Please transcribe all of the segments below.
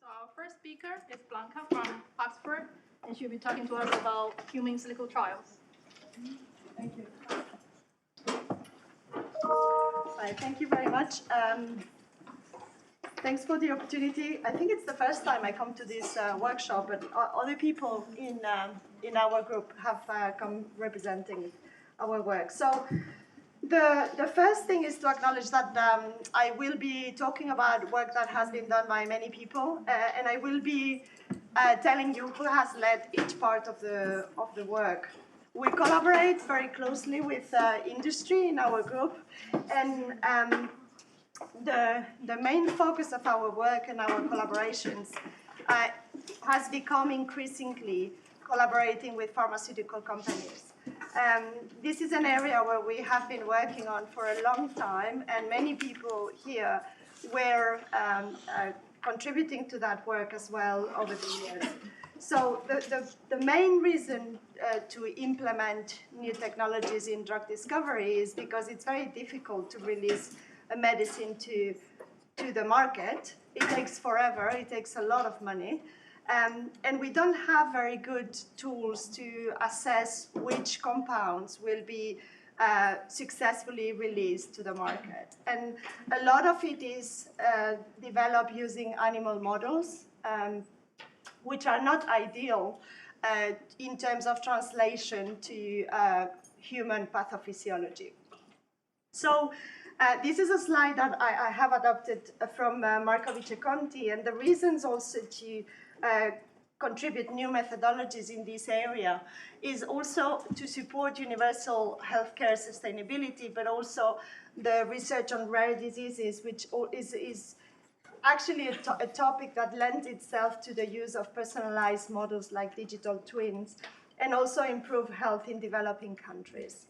So our first speaker is Blanca from Oxford, and she'll be talking to us about human silico trials. Thank you. Hi, thank you very much. Thanks for the opportunity. I think it's the first time I come to this workshop, but other people in our group have come representing our work. So the first thing is to acknowledge that I will be talking about work that has been done by many people, and I will be telling you who has led each part of the work. We collaborate very closely with industry in our group, and the main focus of our work and our collaborations has become increasingly collaborating with pharmaceutical companies. This is an area where we have been working on for a long time, and many people here were contributing to that work as well over the years. So the main reason to implement new technologies in drug discovery is because it's very difficult to release a medicine to the market. It takes forever, it takes a lot of money, and we don't have very good tools to assess which compounds will be successfully released to the market. And a lot of it is developed using animal models, which are not ideal in terms of translation to human pathophysiology. So this is a slide that I have adopted from Markovic and Conti, and the reasons also to contribute new methodologies in this area is also to support universal healthcare sustainability, but also the research on rare diseases, which is actually a topic that lends itself to the use of personalized models like digital twins, and also improve health in developing countries.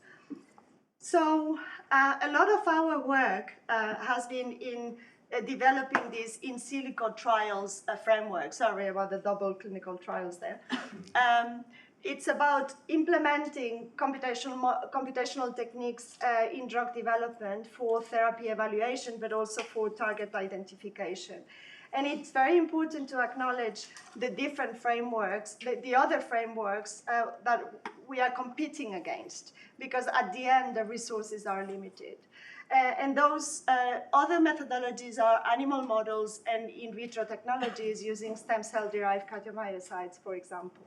So a lot of our work has been in developing this in silico trials framework. Sorry about the double clinical trials there. It's about implementing computational techniques in drug development for therapy evaluation, but also for target identification. And it's very important to acknowledge the different frameworks, the other frameworks that we are competing against, because at the end, the resources are limited. And those other methodologies are animal models and in vitro technologies using stem cell-derived cardiomyocytes, for example.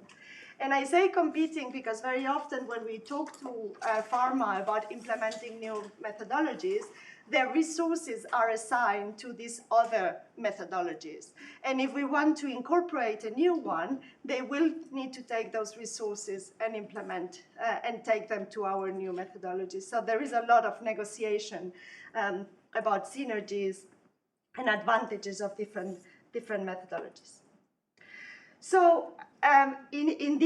And I say competing because very often when we talk to pharma about implementing new methodologies, their resources are assigned to these other methodologies. And if we want to incorporate a new one, they will need to take those resources and implement and take them to our new methodologies. So there is a lot of negotiation about synergies and advantages of different methodologies. So in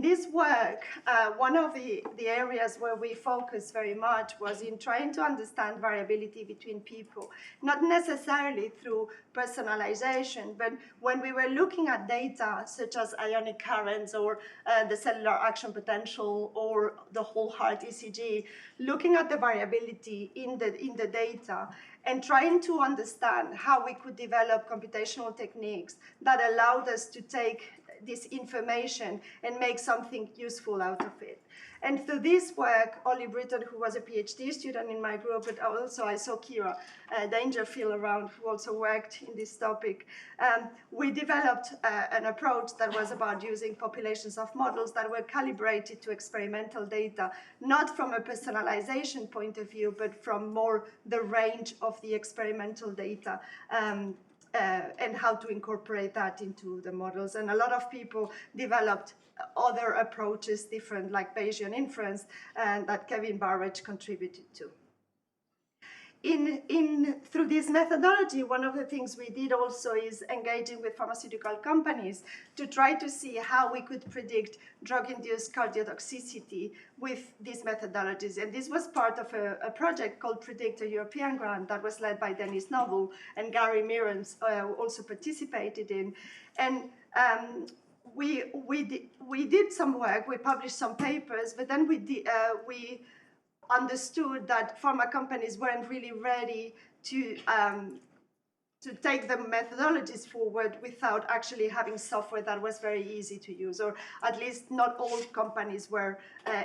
this work, one of the areas where we focused very much was in trying to understand variability between people, not necessarily through personalization, but when we were looking at data such as ionic currents or the cellular action potential or the whole heart ECG, looking at the variability in the data and trying to understand how we could develop computational techniques that allowed us to take this information and make something useful out of it. And through this work, Ollie Britton, who was a PhD student in my group, but also I saw Kira Dangerfield around, who also worked in this topic, we developed an approach that was about using populations of models that were calibrated to experimental data, not from a personalization point of view, but from more the range of the experimental data, and how to incorporate that into the models. And a lot of people developed other approaches, different, like Bayesian inference, and that Kevin Barrett contributed to. Through this methodology, one of the things we did also is engaging with pharmaceutical companies to try to see how we could predict drug-induced cardiotoxicity with these methodologies. And this was part of a project called Predict, a European grant that was led by Dennis Noble and Gary Mirans also participated in. And we did some work, we published some papers, but then we understood that pharma companies weren't really ready to to take the methodologies forward without actually having software that was very easy to use, or at least not all companies were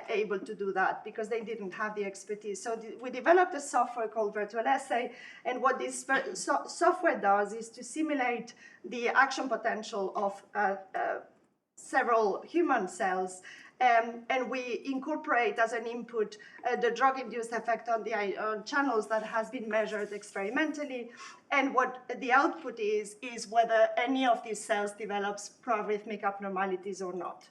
able to do that because they didn't have the expertise. So we developed a software called Virtual Assay, and what this software does is to simulate the action potential of several human cells, and we incorporate as an input the drug-induced effect on the ion channels that has been measured experimentally, and what the output is whether any of these cells develops proarrhythmic abnormalities or not.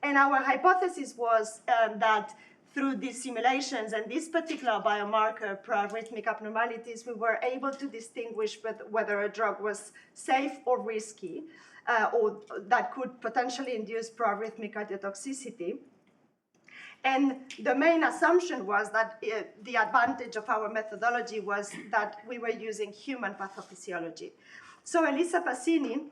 And our hypothesis was that through these simulations and this particular biomarker, proarrhythmic abnormalities, we were able to distinguish whether a drug was safe or risky, or that could potentially induce proarrhythmic cardiotoxicity. And the main assumption was that the advantage of our methodology was that we were using human pathophysiology. So Elisa Passini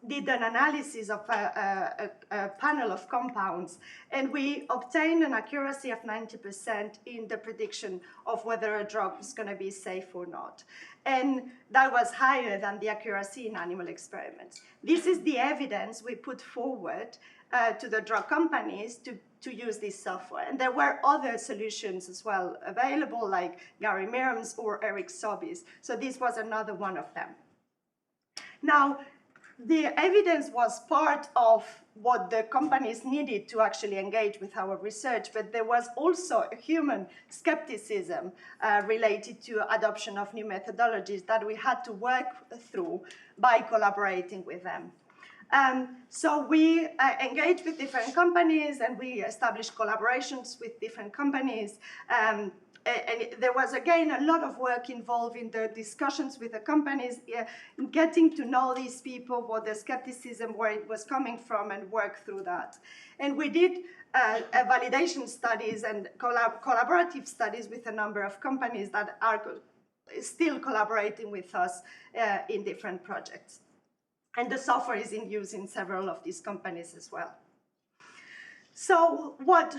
did an analysis of a panel of compounds, and we obtained an accuracy of 90% in the prediction of whether a drug was going to be safe or not. And that was higher than the accuracy in animal experiments. This is the evidence we put forward to the drug companies to use this software. And there were other solutions as well available, like Gary Miram's or Eric Sobey's. So this was another one of them. Now, the evidence was part of what the companies needed to actually engage with our research, but there was also a human skepticism related to adoption of new methodologies that we had to work through by collaborating with them. So we engaged with different companies, and we established collaborations with different companies. And there was, again, a lot of work involved in the discussions with the companies, getting to know these people, what the skepticism, where it was coming from, and work through that. And we did validation studies and collaborative studies with a number of companies that are still collaborating with us in different projects. And the software is in use in several of these companies as well. So what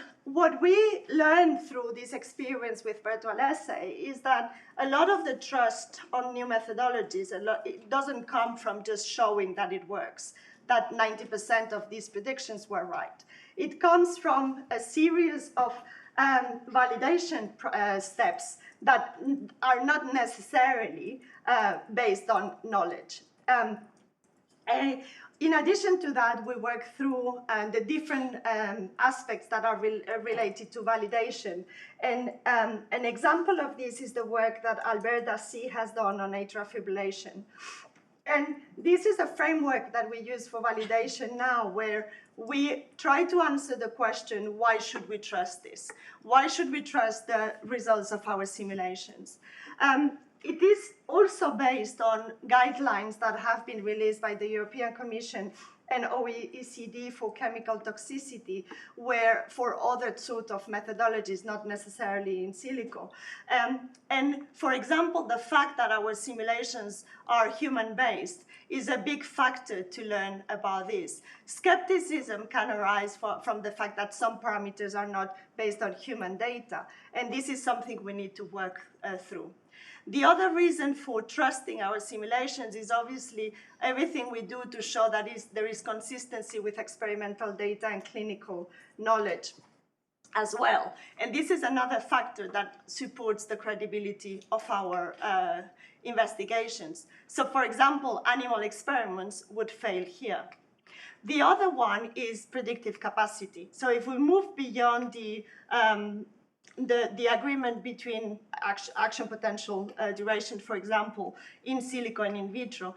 we learned through this experience with Virtual Assay is that a lot of the trust on new methodologies, it doesn't come from just showing that it works, that 90% of these predictions were right. It comes from a series of validation steps that are not necessarily based on knowledge. In addition to that, we work through the different aspects that are related to validation. And an example of this is the work that Albert Dassy has done on atrial fibrillation. And this is a framework that we use for validation now, where we try to answer the question, why should we trust this? Why should we trust the results of our simulations? It is also based on guidelines that have been released by the European Commission and OECD for chemical toxicity, where for other sort of methodologies, not necessarily in silico. And for example, the fact that our simulations are human-based is a big factor to learn about this. Skepticism can arise from the fact that some parameters are not based on human data, and this is something we need to work through. The other reason for trusting our simulations is obviously everything we do to show that there is consistency with experimental data and clinical knowledge as well. And this is another factor that supports the credibility of our investigations. So for example, animal experiments would fail here. The other one is predictive capacity. So if we move beyond the agreement between action potential duration, for example, in silico and in vitro,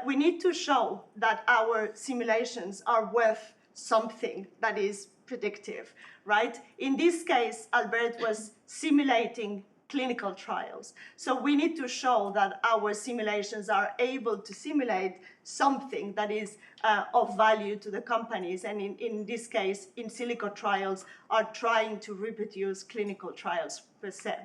we need to show that our simulations are worth something that is predictive, right? In this case, Albert was simulating clinical trials. So we need to show that our simulations are able to simulate something that is of value to the companies, and in this case, in silico trials, are trying to reproduce clinical trials per se.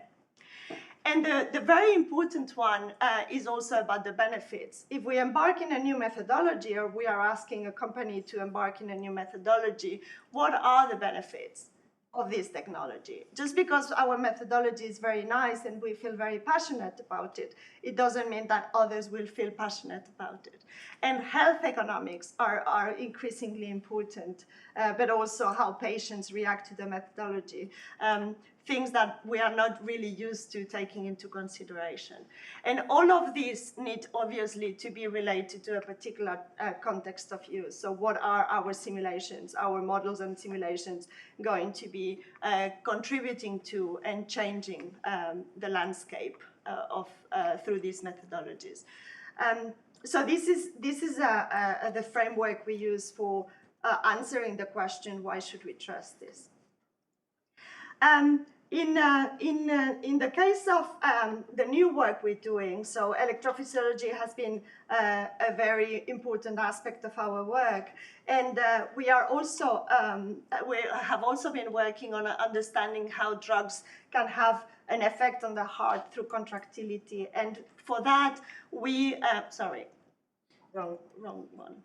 And the very important one is also about the benefits. If we embark in a new methodology, or we are asking a company to embark in a new methodology, what are the benefits? of this technology. Just because our methodology is very nice and we feel very passionate about it, it doesn't mean that others will feel passionate about it. And health economics are increasingly important, but also how patients react to the methodology. Things that we are not really used to taking into consideration. And all of these need obviously to be related to a particular context of use. So what are our simulations, our models and simulations going to be contributing to and changing the landscape through these methodologies. So this is the framework we use for answering the question, why should we trust this? In the case of the new work we're doing, so electrophysiology has been a very important aspect of our work, and we have also been working on understanding how drugs can have an effect on the heart through contractility, and for that we sorry, wrong one.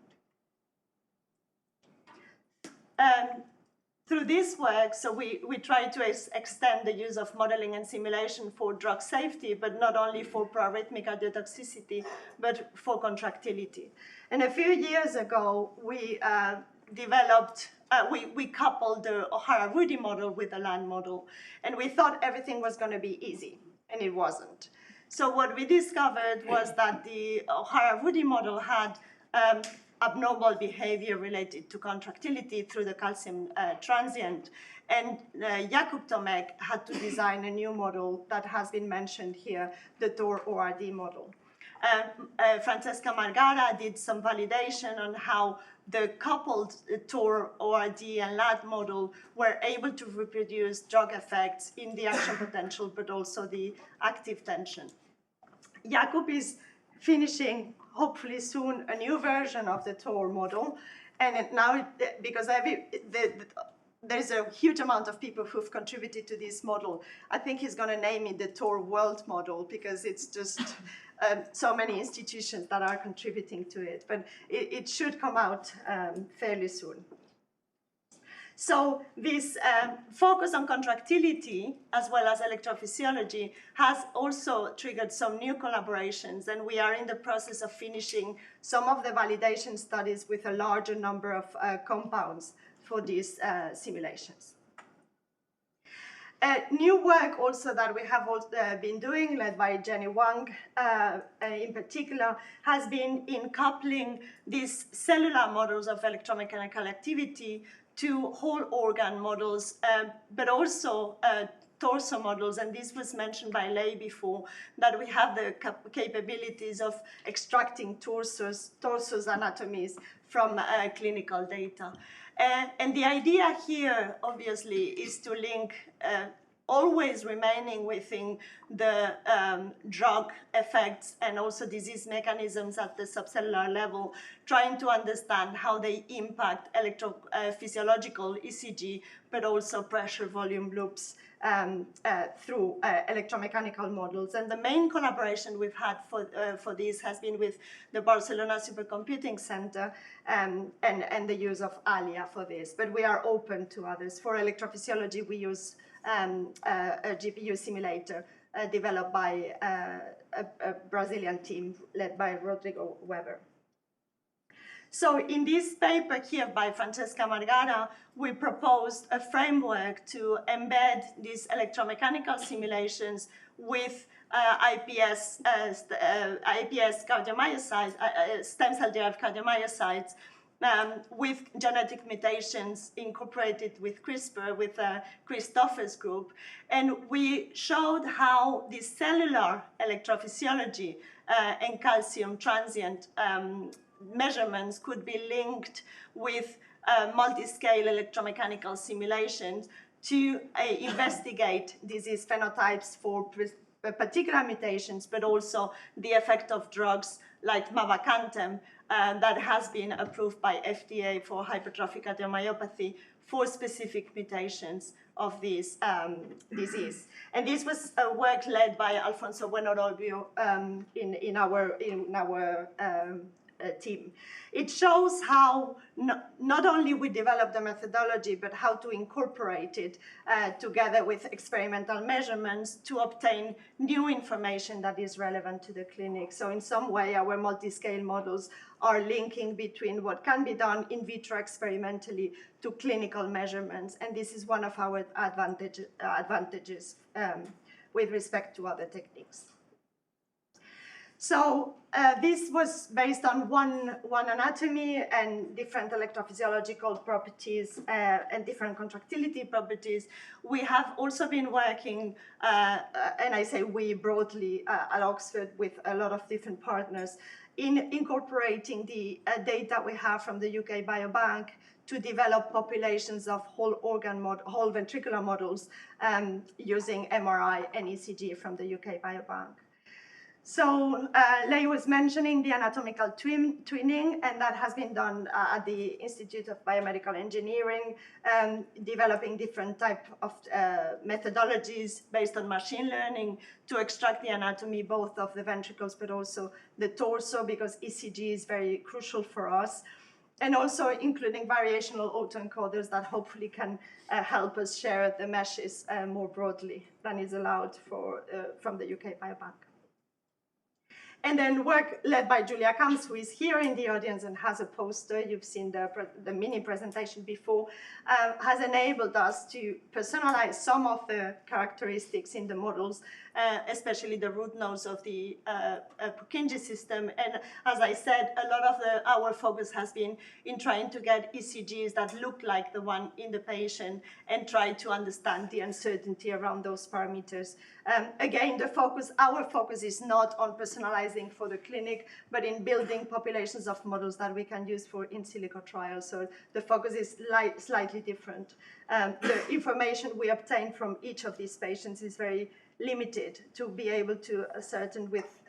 Through this work, so we try to extend the use of modeling and simulation for drug safety, but not only for proarrhythmic cardiotoxicity, but for contractility. And a few years ago, we we coupled the O'Hara-Rudy model with the LAND model, and we thought everything was going to be easy, and it wasn't. So what we discovered was that the O'Hara-Rudy model had abnormal behavior related to contractility through the calcium transient. And Jakub Tomek had to design a new model that has been mentioned here, the TOR-ORD model. Francesca Margara did some validation on how the coupled TOR-ORD and LAD model were able to reproduce drug effects in the action potential, but also the active tension. Jakub is finishing, hopefully soon, a new version of the TOR model. And now, because there's a huge amount of people who've contributed to this model, I think he's going to name it the TOR World Model, because it's just so many institutions that are contributing to it. But it should come out fairly soon. So this focus on contractility, as well as electrophysiology, has also triggered some new collaborations, and we are in the process of finishing some of the validation studies with a larger number of compounds for these simulations. New work also that we have been doing, led by Jenny Wang in particular, has been in coupling these cellular models of electromechanical activity to whole organ models, but also torso models, and this was mentioned by Lei before, that we have the capabilities of extracting torsos anatomies from clinical data. And the idea here, obviously, is to link always remaining within the drug effects and also disease mechanisms at the subcellular level, trying to understand how they impact electrophysiological ECG, but also pressure volume loops through electromechanical models. And the main collaboration we've had for this has been with the Barcelona Supercomputing Center and the use of ALIA for this. But we are open to others. For electrophysiology, we use a GPU simulator developed by a Brazilian team led by Rodrigo Weber. So in this paper here by Francesca Margara, we proposed a framework to embed these electromechanical simulations with iPS cardiomyocytes, stem cell-derived cardiomyocytes, with genetic mutations incorporated with CRISPR, with Christopher's group. And we showed how the cellular electrophysiology and calcium transient measurements could be linked with multi-scale electromechanical simulations to investigate disease phenotypes for particular mutations, but also the effect of drugs like mavacamten that has been approved by FDA for hypertrophic cardiomyopathy for specific mutations of this disease. And this was a work led by Alfonso Bueno Robio in our team. It shows how not only we develop the methodology, but how to incorporate it together with experimental measurements to obtain new information that is relevant to the clinic. So in some way, our multi-scale models are linking between what can be done in vitro experimentally to clinical measurements. And this is one of our advantages with respect to other techniques. So this was based on one anatomy and different electrophysiological properties and different contractility properties. We have also been working, and I say we broadly at Oxford with a lot of different partners in incorporating the data we have from the UK Biobank to develop populations of whole ventricular models using MRI and ECG from the UK Biobank. So Lei was mentioning the anatomical twinning, and that has been done at the Institute of Biomedical Engineering, developing different type of methodologies based on machine learning to extract the anatomy both of the ventricles but also the torso, because ECG is very crucial for us, and also including variational autoencoders that hopefully can help us share the meshes more broadly than is allowed from the UK Biobank. And then work led by Julia Kamps, who is here in the audience and has a poster, you've seen the mini presentation before, has enabled us to personalize some of the characteristics in the models, especially the root nodes of the Purkinje system. And as I said, a lot of our focus has been in trying to get ECGs that look like the one in the patient and try to understand the uncertainty around those parameters. Again, our focus is not on personalizing for the clinic, but in building populations of models that we can use for in silico trials. So the focus is slightly different. The information we obtain from each of these patients is very limited to be able to ascertain with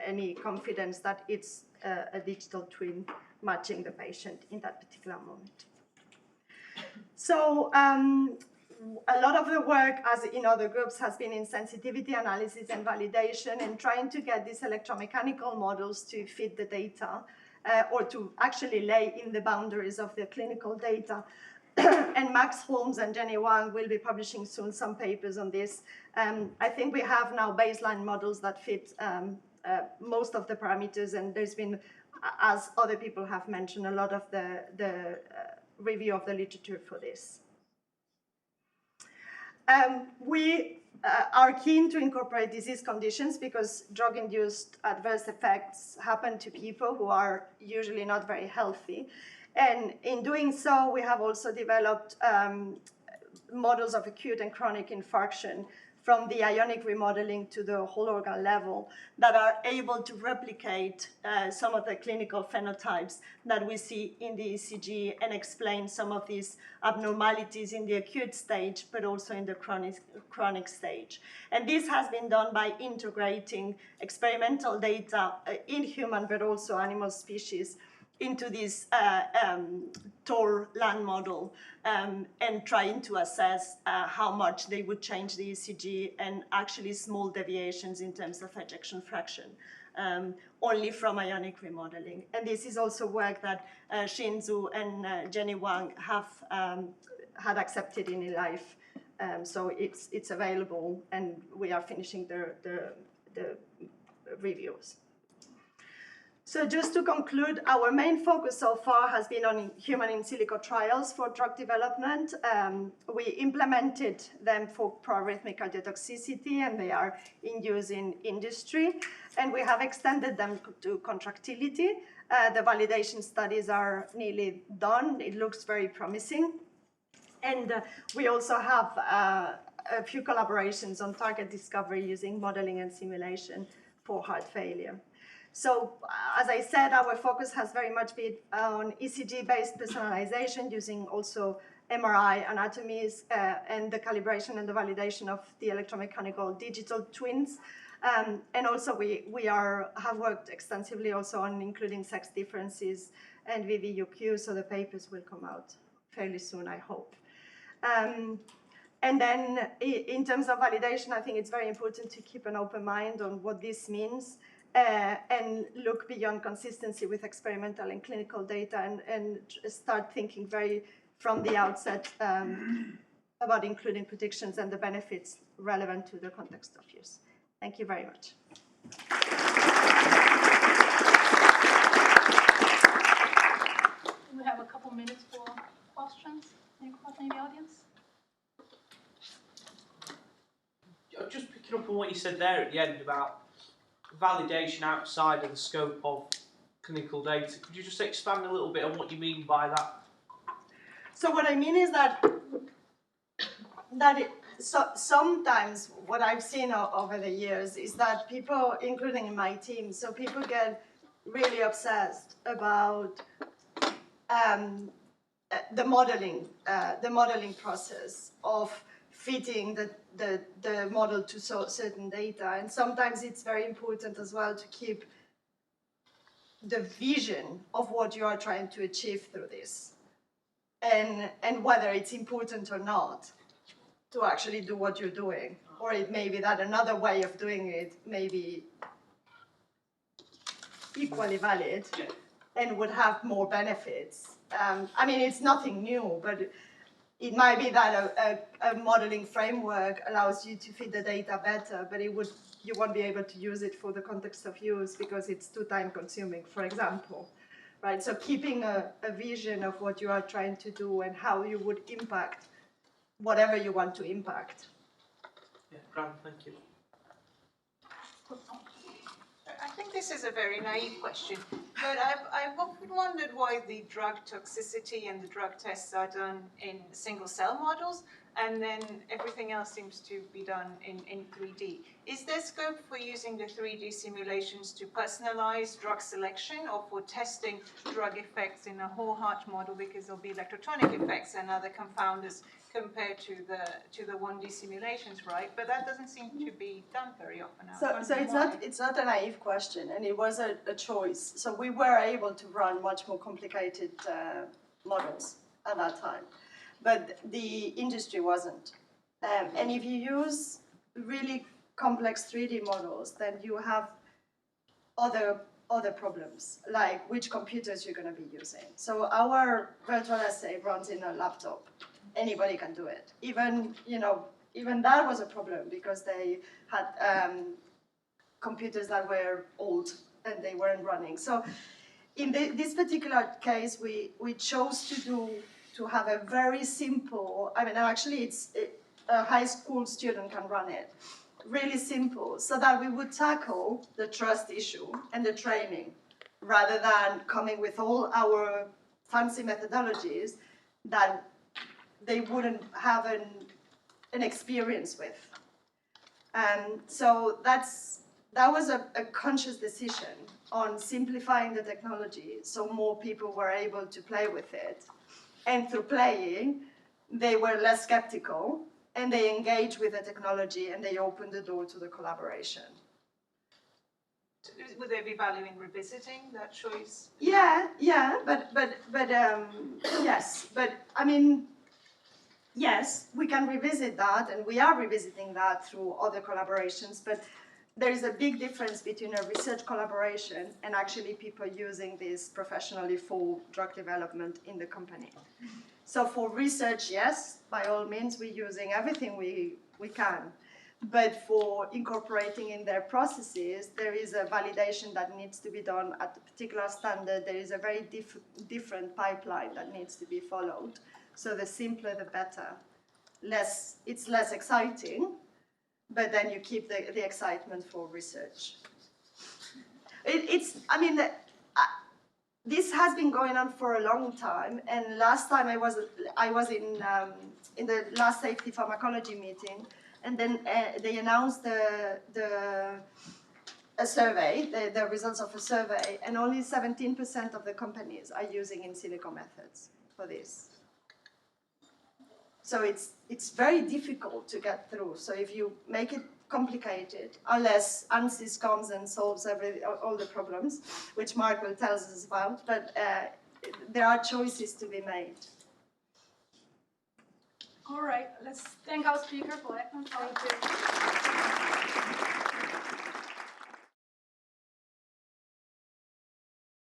any confidence that it's a digital twin matching the patient in that particular moment. So a lot of the work, as in other groups, has been in sensitivity analysis and validation and trying to get these electromechanical models to fit the data or to actually lay in the boundaries of the clinical data. And Max Holmes and Jenny Wang will be publishing soon some papers on this. I think we have now baseline models that fit most of the parameters, and there's been, as other people have mentioned, a lot of the review of the literature for this. We are keen to incorporate disease conditions because drug-induced adverse effects happen to people who are usually not very healthy. And in doing so, we have also developed models of acute and chronic infarction from the ionic remodeling to the whole organ level that are able to replicate some of the clinical phenotypes that we see in the ECG and explain some of these abnormalities in the acute stage, but also in the chronic stage. And this has been done by integrating experimental data in human, but also animal species into this TOR land model and trying to assess how much they would change the ECG and actually small deviations in terms of ejection fraction, only from ionic remodeling. And this is also work that Xin Zhu and Jenny Wang have had accepted in eLife. So it's available, and we are finishing the reviews. So just to conclude, our main focus so far has been on human in silico trials for drug development. We implemented them for pro-arrhythmic cardiotoxicity, and they are in use in industry. And we have extended them to contractility. The validation studies are nearly done. It looks very promising. And we also have a few collaborations on target discovery using modeling and simulation for heart failure. So, as I said, our focus has very much been on ECG-based personalization using also MRI anatomies and the calibration and the validation of the electromechanical digital twins. And also we have worked extensively also on including sex differences and VVUQ, so the papers will come out fairly soon, I hope. And then in terms of validation, I think it's very important to keep an open mind on what this means. and look beyond consistency with experimental and clinical data and start thinking from the outset about including predictions and the benefits relevant to the context of use. Thank you very much. We have a couple minutes for questions. Any questions in the audience? Just picking up on what you said there at the end about validation outside of the scope of clinical data, could you just expand a little bit on what you mean by that? So what I mean is that sometimes what I've seen over the years is that people, including in my team, so people get really obsessed about the modeling process of fitting the model to certain data. And sometimes it's very important as well to keep the vision of what you are trying to achieve through this. And whether it's important or not to actually do what you're doing. Or it may be that another way of doing it may be equally valid and would have more benefits. I mean, it's nothing new, but it might be that a modeling framework allows you to fit the data better, but you won't be able to use it for the context of use because it's too time consuming, for example. Right? So keeping a vision of what you are trying to do and how you would impact whatever you want to impact. Yeah, Grant, thank you. I think this is a very naive question, but I've often wondered why the drug toxicity and the drug tests are done in single cell models, and then everything else seems to be done in 3D. Is there scope for using the 3D simulations to personalize drug selection or for testing drug effects in a whole heart model, because there'll be electrotonic effects and other confounders compared to the 1D simulations, right? But that doesn't seem to be done very often. So it's not a naive question, and it was a choice. So we were able to run much more complicated models at that time, but the industry wasn't. And if you use really complex 3D models, then you have other problems, like which computers you're going to be using. So our virtual assay runs in a laptop. Anybody can do it. Even that was a problem because they had computers that were old and they weren't running. So in this particular case, we chose to have a very simple, I mean, actually a high school student can run it, really simple, so that we would tackle the trust issue and the training rather than coming with all our fancy methodologies that they wouldn't have an experience with. So that was a conscious decision on simplifying the technology so more people were able to play with it. And through playing, they were less skeptical and they engaged with the technology and they opened the door to the collaboration. Would there be value in revisiting that choice? Yeah, but yes, but I mean, yes, we can revisit that, and we are revisiting that through other collaborations, but there is a big difference between a research collaboration and actually people using this professionally for drug development in the company. So for research, yes, by all means, we're using everything we can. But for incorporating in their processes, there is a validation that needs to be done at a particular standard. There is a very different pipeline that needs to be followed. So the simpler, the better. It's less exciting, but then you keep the excitement for research. This has been going on for a long time, and last time I was in the last safety pharmacology meeting, and then they announced a survey, the results of a survey, and only 17% of the companies are using in silico methods for this. So it's very difficult to get through. So if you make it complicated, unless ANSYS comes and solves all the problems, which Mark will tell us about, but there are choices to be made. All right, let's thank our speaker for excellent talk.